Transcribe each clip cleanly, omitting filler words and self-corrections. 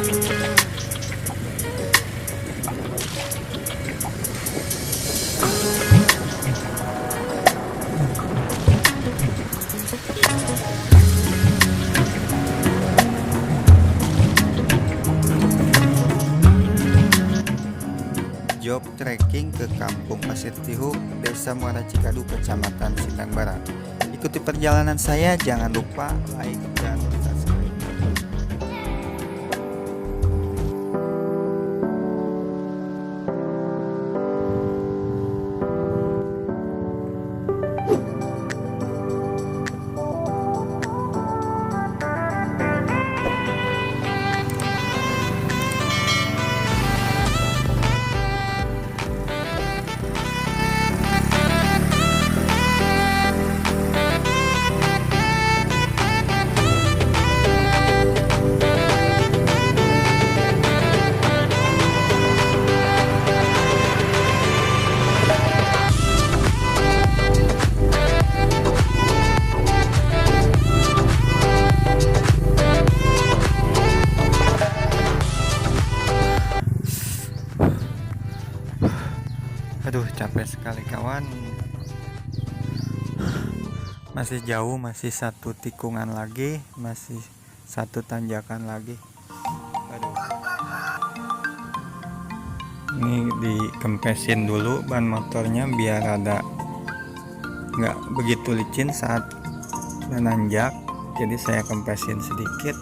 Job trekking ke Kampung Pasir Tihuk, Desa Muara Cikadu, Kecamatan Sindang Barat. Ikuti perjalanan saya, jangan lupa like dan subscribe. Aduh, capek sekali kawan. Masih jauh, masih satu tikungan lagi, masih satu tanjakan lagi. Aduh. Ini dikempesin dulu ban motornya biar ada nggak begitu licin saat menanjak. Jadi saya kempesin sedikit.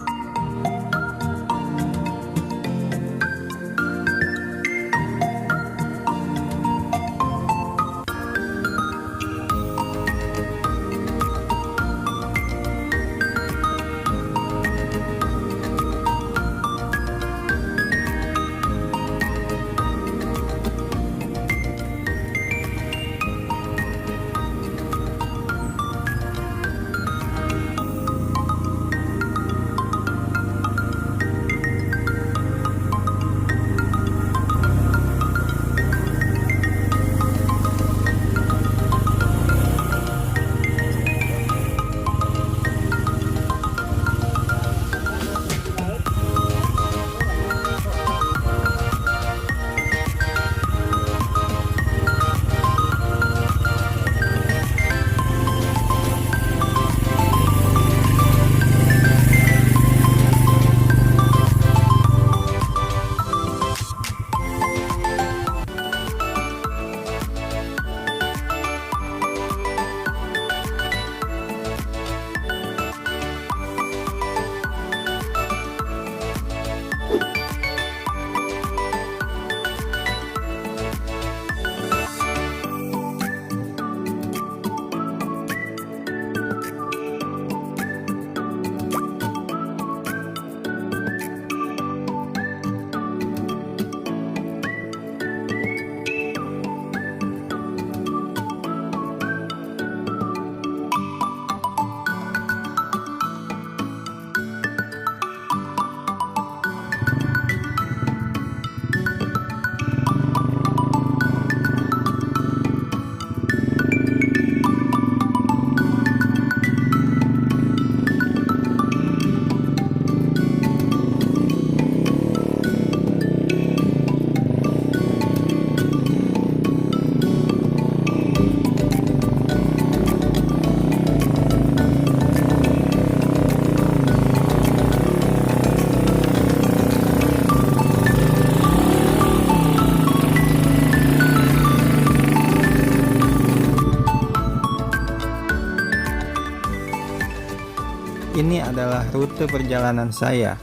Ini adalah rute perjalanan saya.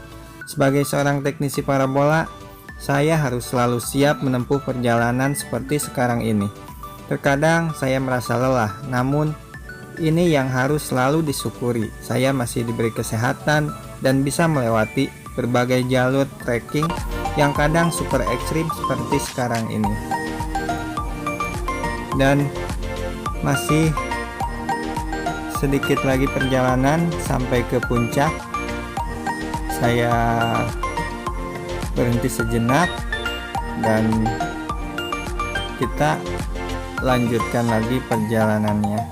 Sebagai seorang teknisi parabola, saya harus selalu siap menempuh perjalanan seperti sekarang ini. Terkadang saya merasa lelah, namun ini yang harus selalu disyukuri. Saya masih diberi kesehatan dan bisa melewati berbagai jalur trekking yang kadang super ekstrim seperti sekarang ini. Dan masih sedikit lagi perjalanan sampai ke puncak. Saya berhenti sejenak dan kita lanjutkan lagi perjalanannya.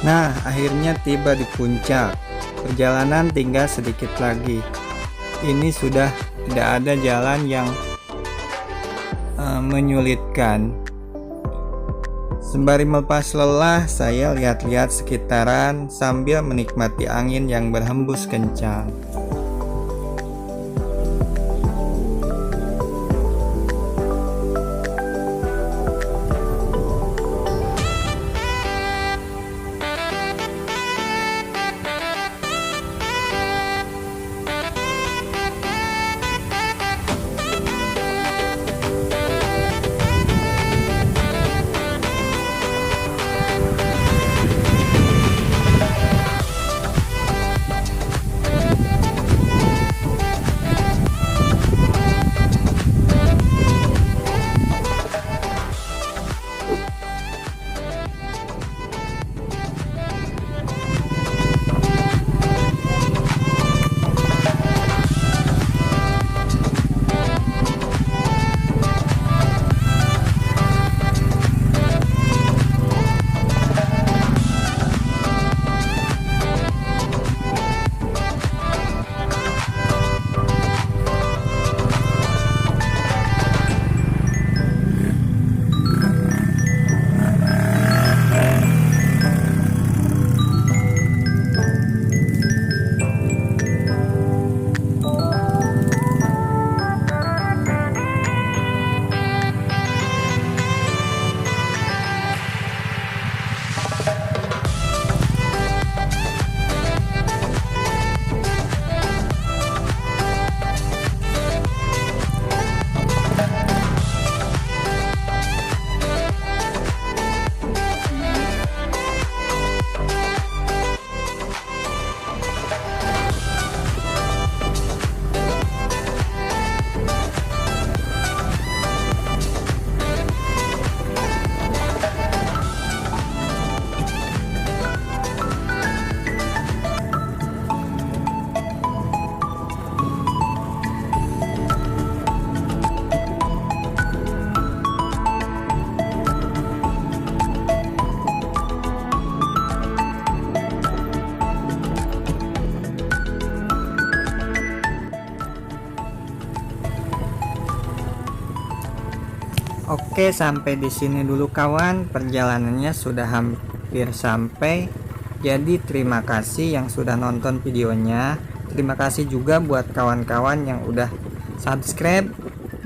Nah, akhirnya tiba di puncak. Perjalanan tinggal sedikit lagi. Ini sudah tidak ada jalan yang menyulitkan. Sembari melepas lelah, saya lihat-lihat sekitaran sambil menikmati angin yang berhembus kencang. Oke, sampai di sini dulu kawan. Perjalanannya sudah hampir sampai. Jadi terima kasih yang sudah nonton videonya. Terima kasih juga buat kawan-kawan yang udah subscribe.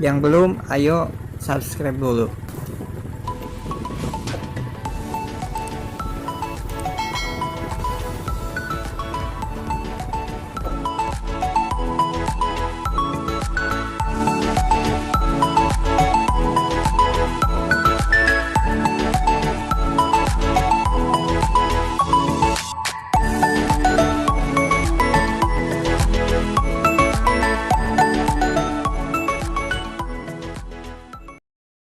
Yang belum, ayo subscribe dulu.